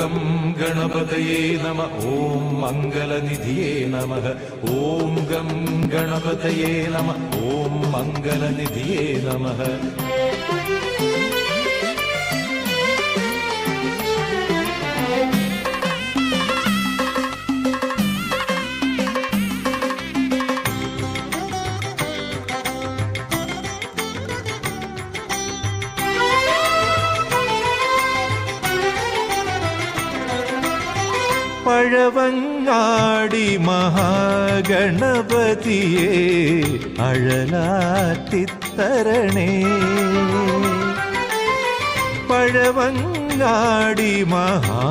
Gum ഗണപതയേ നമ. ഓം മംഗളനിധിയേ നമഃ. ഓം gum ഗണപതയേ നമ. ഓം മംഗളനിധിയേ നമഃ. പഴവങ്ങാടി മഹാഗണപതിയെ അഴലാറ്റിത്തരണേ. പഴവങ്ങാടി മഹാഗണപതിയെ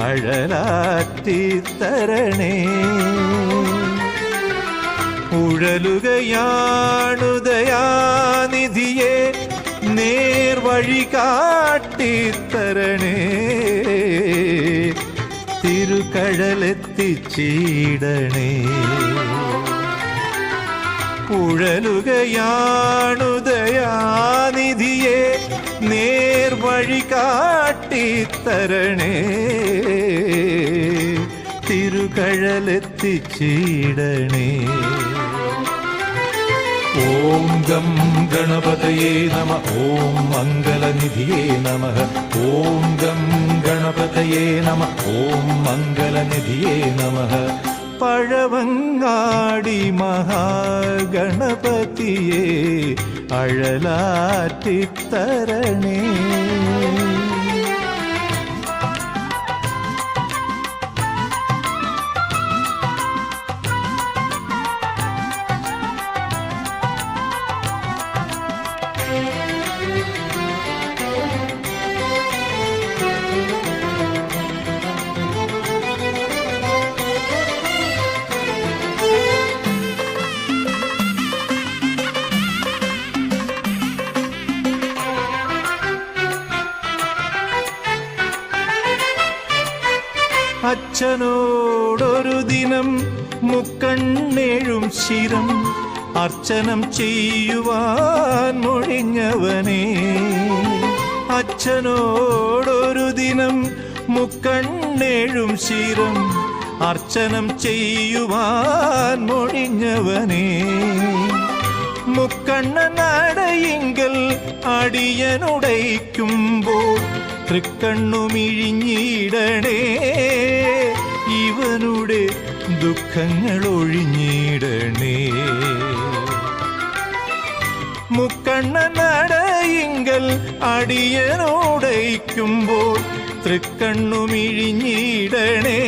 അഴലാറ്റിത്തരണേ. ഉഴലുകയാണുദയാനിധിയെ നേർവഴി കാട്ടിത്തരണേ. തിരുക്കഴലെത്തിച്ചീടണേ. ഉഴലുകയാണുദയാനിധിയെ നേർവഴി കാട്ടിത്തരണേ. തിരുക്കഴലെത്തിച്ചീടണേ. ഓം ഗം ഗണപതയേ നമ. ഓം മംഗളനിധിയേ നമഃ. ഓം ഗം ഗണപതയേ നമ. ഓം മംഗളനിധിയേ നമഃ. പഴവങ്ങാടി മഹാഗണപതിയെ അഴലാറ്റിത്തരണേ. അച്ഛനോടൊരു ദിനം മുക്കണ്ണേഴും ശിരം അർച്ചനം ചെയ്യുവാൻ മൊഴിഞ്ഞവനേ. അച്ഛനോടൊരു ദിനം മുക്കണ്ണേഴും ശിരം അർച്ചനം ചെയ്യുവാൻ മൊഴിഞ്ഞവനേ. മുക്കണ്ണനടയിങ്കൽ അടിയനുടയ്ക്കുമ്പോൾ തൃക്കണ്ണുമിഴിഞ്ഞിടണേ. ഇവനുടെ ദുഃഖങ്ങൾ ഒഴിഞ്ഞിടണേ. മുക്കണ്ണനടയിങ്കൽ അടിയനുടയ്ക്കുമ്പോൾ തൃക്കണ്ണുമിഴിഞ്ഞിടണേ.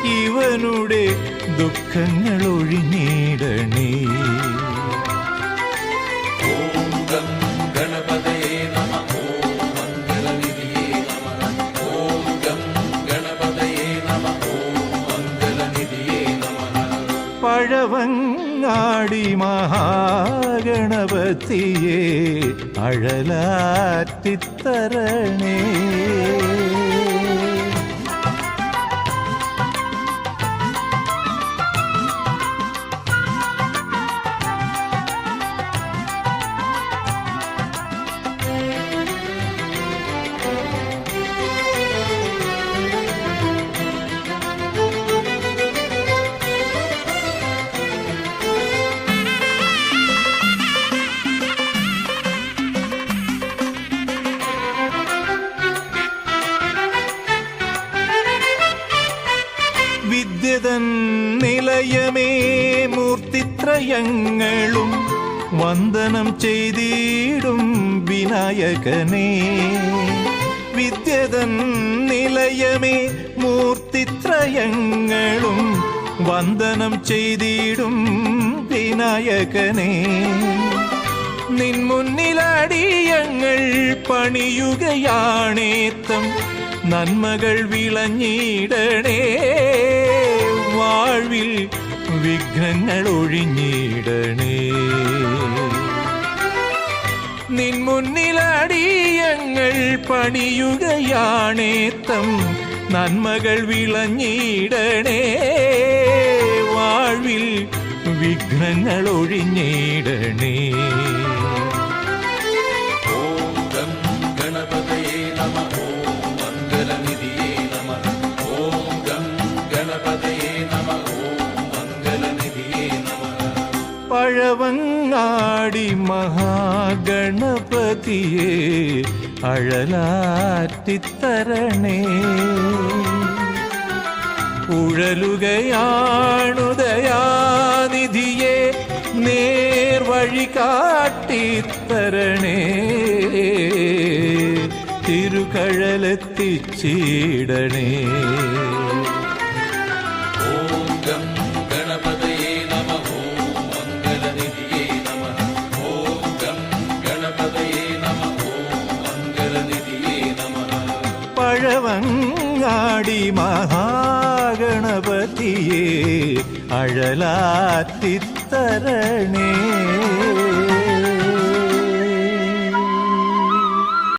ഇവനുടെ ദുഃഖങ്ങൾ ഒഴിഞ്ഞിടണേ. ഓം ഗം ഗണപതയേ നമ. ഓം മംഗളനിധിയേ നമഃ. ഓം ഗം ഗണപതയേ നമ. ഓം മംഗളനിധിയേ നമഃ. പഴവങ്ങാടി മഹാഗണപതിയെ അഴലാറ്റിത്തരണേ. വിദ്യതൻ നിലയമേ മൂർത്തിത്രയങ്ങളും വന്ദനം ചെയ്തിടും വിനായകനേ. വിദ്യതൻ നിലയമേ മൂർത്തിത്രയങ്ങളും വന്ദനം ചെയ്തിടും വിനായകനേ. നിൻ മുന്നിലടിയങ്ങൾ പണിയുകയാണേത്തം നന്മകൾ വിളഞ്ഞിടണേ. വാഴ്വിൽ വിഘ്നങ്ങൾ ഒഴിഞ്ഞിടണേ. നിൻ മുന്നിലടിയങ്ങൾ പണിയുകയാണേത്തം നന്മകൾ വിളഞ്ഞിടണേ. വാഴ്വിൽ വിഘ്നങ്ങൾ ഒഴിഞ്ഞിടണേ. ഓം ഗം ഗണപതയേ പഴവങ്ങാടി മഹാഗണപതിയെ അഴലാറ്റിത്തരണേ. ഉഴലുകയാണു ദയാനിധിയെ നേർവഴി കാട്ടിത്തരണേ. തിരുകഴലെത്തിച്ചിടണേ. ഓം ഗം ഗണപതയേ നമഃ. ഓം മംഗളനിധിയേ നമഃ. ഓം ഗം ഗണപതയേ നമഃ. ഓം മംഗളനിധിയേ നമഃ. പഴവങ്ങാടി മഹാഗണപതിയെ അഴലാറ്റിത്തരണേ.